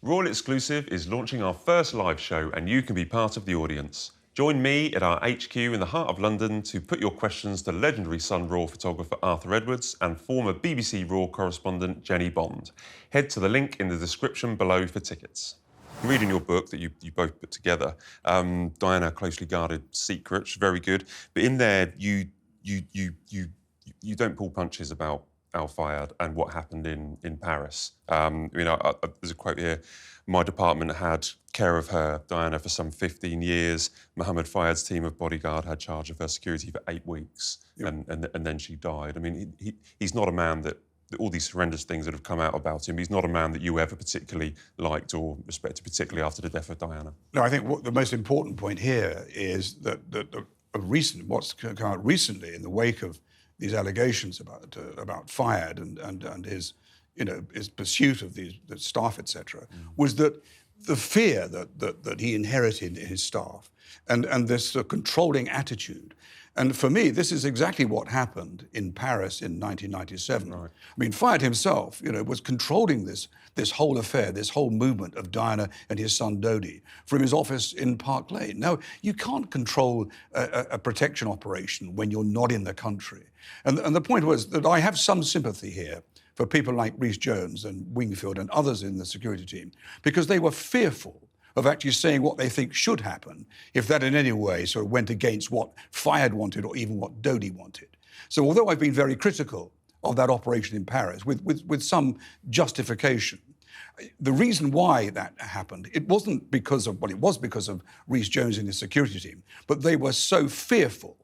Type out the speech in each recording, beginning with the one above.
Royal Exclusive is launching our first live show and you can be part of the audience. Join me at our HQ in the heart of London to put your questions to legendary Sun Royal photographer Arthur Edwards and former BBC Royal correspondent Jenny Bond. Head to the link in the description below for tickets. Reading your book that you both put together, Diana, Closely Guarded Secrets, very good. But in there, you don't pull punches about Al-Fayed and what happened in Paris. There's a quote here. My department had care of her, Diana, for some 15 years. Mohamed Al-Fayed's team of bodyguard had charge of her security for 8 weeks, and then she died. I mean, he's not a man that all these horrendous things that have come out about him, he's not a man that you ever particularly liked or respected, particularly after the death of Diana. No, I think the most important point here is that what's come out recently in the wake of these allegations about Fayed and his, his pursuit of the staff, etc., was that the fear that he inherited in his staff and this controlling attitude. And for me, this is exactly what happened in Paris in 1997. Right. I mean, Fayed himself, was controlling this whole affair, this whole movement of Diana and his son Dodi from his office in Park Lane. Now, you can't control a protection operation when you're not in the country. And the point was that I have some sympathy here for people like Rhys-Jones and Wingfield and others in the security team, because they were fearful of actually saying what they think should happen if that in any way sort of went against what Fayed wanted or even what Dodi wanted. So although I've been very critical of that operation in Paris, with some justification, the reason why that happened, it wasn't because of, well, it was because of Rhys-Jones and his security team, but they were so fearful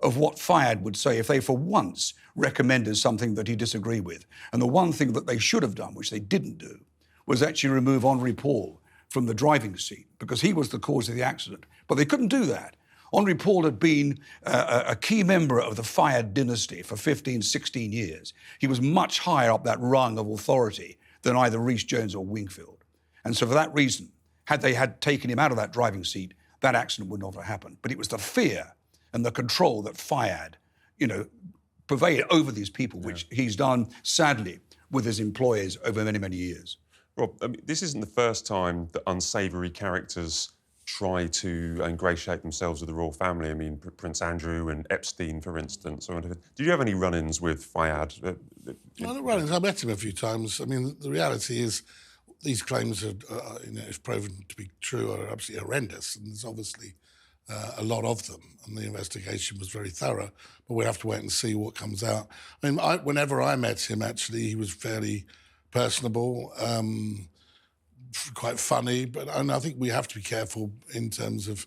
of what Fayed would say if they for once recommended something that he disagreed with. And the one thing that they should have done, which they didn't do, was actually remove Henri Paul from the driving seat, because he was the cause of the accident. But they couldn't do that. Henri Paul had been a key member of the Fayed dynasty for 15, 16 years. He was much higher up that rung of authority than either Rhys-Jones or Wingfield. And so for that reason, had they taken him out of that driving seat, that accident would not have happened. But it was the fear and the control that Fayed, pervaded over these people, which he's done, sadly, with his employees over many, many years. Rob, this isn't the first time that unsavoury characters try to ingratiate themselves with the royal family. I mean, Prince Andrew and Epstein, for instance. Did you have any run-ins with Fayed? Not run-ins. I met him a few times. I mean, the reality is these claims are, if proven to be true, are absolutely horrendous, and there's obviously a lot of them, and the investigation was very thorough, but we'll have to wait and see what comes out. I mean, whenever I met him, actually, he was fairly personable, quite funny, and I think we have to be careful in terms of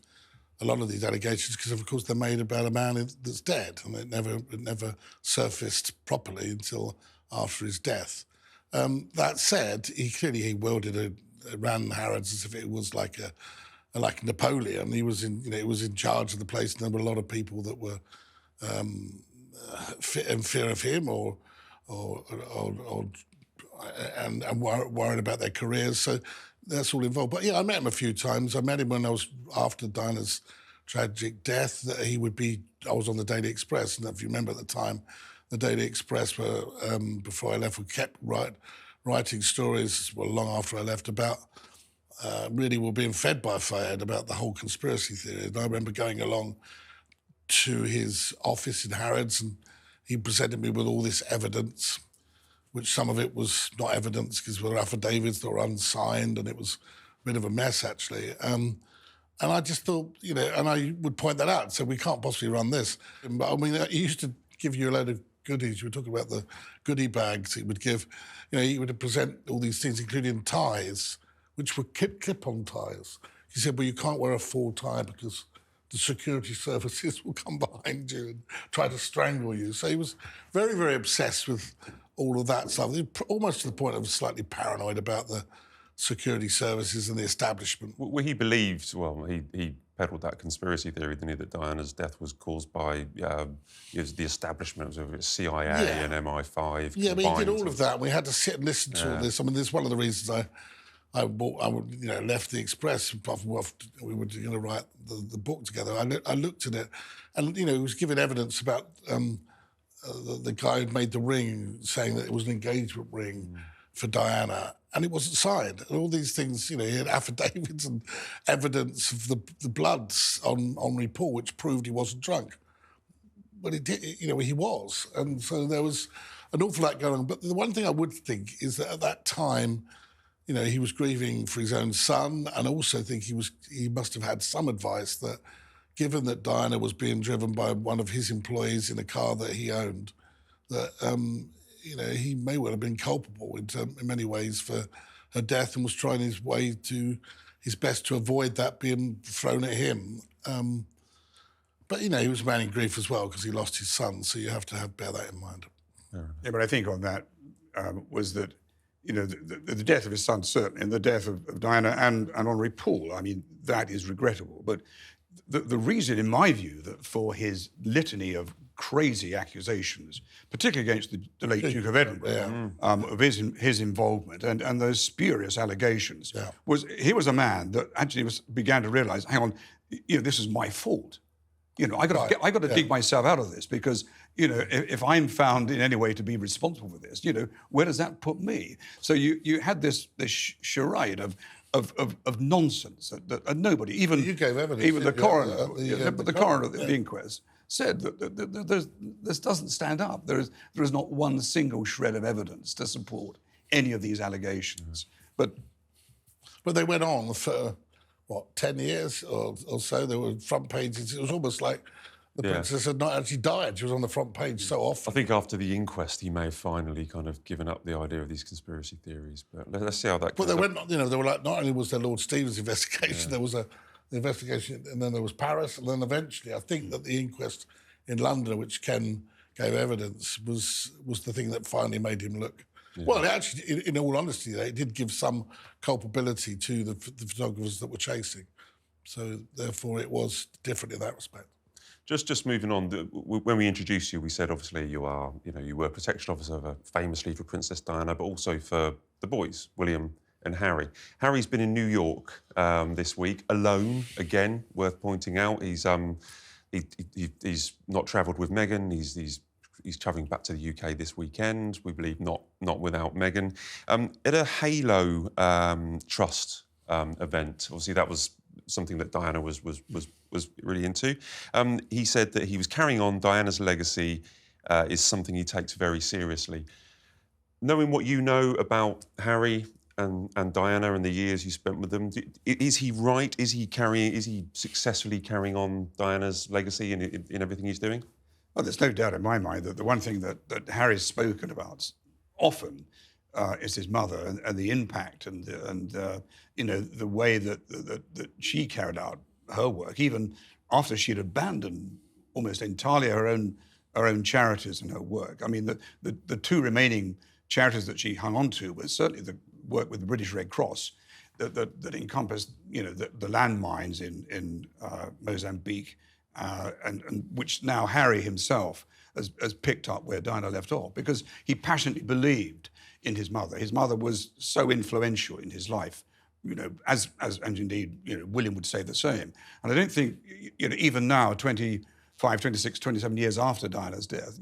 a lot of these allegations, because of course they're made about a man that's dead, and it never surfaced properly until after his death. That said, he wielded ran Harrods as if it was like Napoleon. He was in charge of the place, and there were a lot of people that were in fear of him or worried about their careers. So that's all involved. But yeah, I met him a few times. I met him when I was after Diana's tragic death. That I was on the Daily Express, and if you remember at the time, the Daily Express were before I left, we kept writing stories long after I left about really were being fed by Fayed about the whole conspiracy theory. And I remember going along to his office in Harrods, and he presented me with all this evidence, which some of it was not evidence because there were affidavits that were unsigned, and it was a bit of a mess, actually. And I just thought, and I would point that out, so we can't possibly run this. But I mean, he used to give you a load of goodies. You were talking about the goodie bags he would give. He would present all these things, including ties, which were clip-on ties. He said, well, you can't wear a full tie because the security services will come behind you and try to strangle you. So he was very, very obsessed with all of that stuff, almost to the point of slightly paranoid about the security services and the establishment. Well, he believed, he peddled that conspiracy theory, didn't he, that Diana's death was caused by the establishment of CIA and MI5. Yeah, but he did all of that, and we had to sit and listen to all this. I mean, this is one of the reasons I left the Express. We were going to write the book together. I looked at it, and he was giving evidence about the guy who made the ring, saying that it was an engagement ring for Diana, and it wasn't signed. And all these things, he had affidavits and evidence of the bloods on Henri Paul, which proved he wasn't drunk. But it did, he was. And so there was an awful lot going on. But the one thing I would think is that at that time, he was grieving for his own son, and also think he must have had some advice that, given that Diana was being driven by one of his employees in a car that he owned, that he may well have been culpable in many ways for her death, and was trying his best to avoid that being thrown at him. But he was a man in grief as well because he lost his son, so you have to bear that in mind. Yeah, but I think on that was that the death of his son, certainly, and the death of Diana and Henri Paul. I mean, that is regrettable. But the reason, in my view, that for his litany of crazy accusations, particularly against the late Duke of Edinburgh, of his involvement and those spurious allegations, was he was a man that actually began to realise, hang on, this is my fault. I got to dig myself out of this because, if I'm found in any way to be responsible for this, where does that put me? So you had this charade of nonsense that nobody, even you gave evidence, even the coroner, the coroner at the inquest said that this doesn't stand up. There is not one single shred of evidence to support any of these allegations. But they went on for 10 years or so. There were front pages. It was almost like the princess had not actually died. She was on the front page so often. I think after the inquest, he may have finally kind of given up the idea of these conspiracy theories. But let's see how that goes. But they were like, not only was there Lord Stevens' investigation, there was the investigation, and then there was Paris, and then eventually, I think that the inquest in London, which Ken gave evidence, was the thing that finally made him look. Yeah. Well, actually, in all honesty, it did give some culpability to the photographers that were chasing. So, therefore, it was different in that respect. Just moving on, when we introduced you, we said obviously you were protection officer famously for Princess Diana, but also for the boys, William and Harry. Harry's been in New York this week, alone again. Worth pointing out, he's not travelled with Meghan. He's travelling back to the UK this weekend. We believe not without Meghan. At a Halo Trust event, obviously that was something that Diana was really into. He said that he was carrying on Diana's legacy is something he takes very seriously. Knowing what you know about Harry and Diana and the years you spent with them, is he right? Is he successfully carrying on Diana's legacy in everything he's doing? Well, there's no doubt in my mind that the one thing that Harry's spoken about often is his mother and the impact and the way that she carried out her work, even after she'd abandoned almost entirely her own charities and her work. I mean, the two remaining charities that she hung on to was certainly the work with the British Red Cross that encompassed the landmines in Mozambique. And which now Harry himself has picked up where Diana left off, because he passionately believed in his mother. His mother was so influential in his life, as and indeed, William would say the same. And I don't think, even now, 25, 26, 27 years after Diana's death,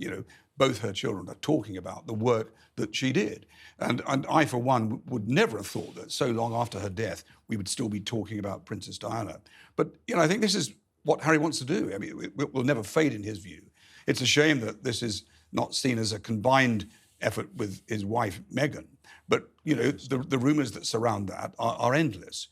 both her children are talking about the work that she did. And I, for one, would never have thought that so long after her death, we would still be talking about Princess Diana. But, I think this is what Harry wants to do. I mean, it will never fade in his view. It's a shame that this is not seen as a combined effort with his wife, Meghan. But, the rumours that surround that are endless.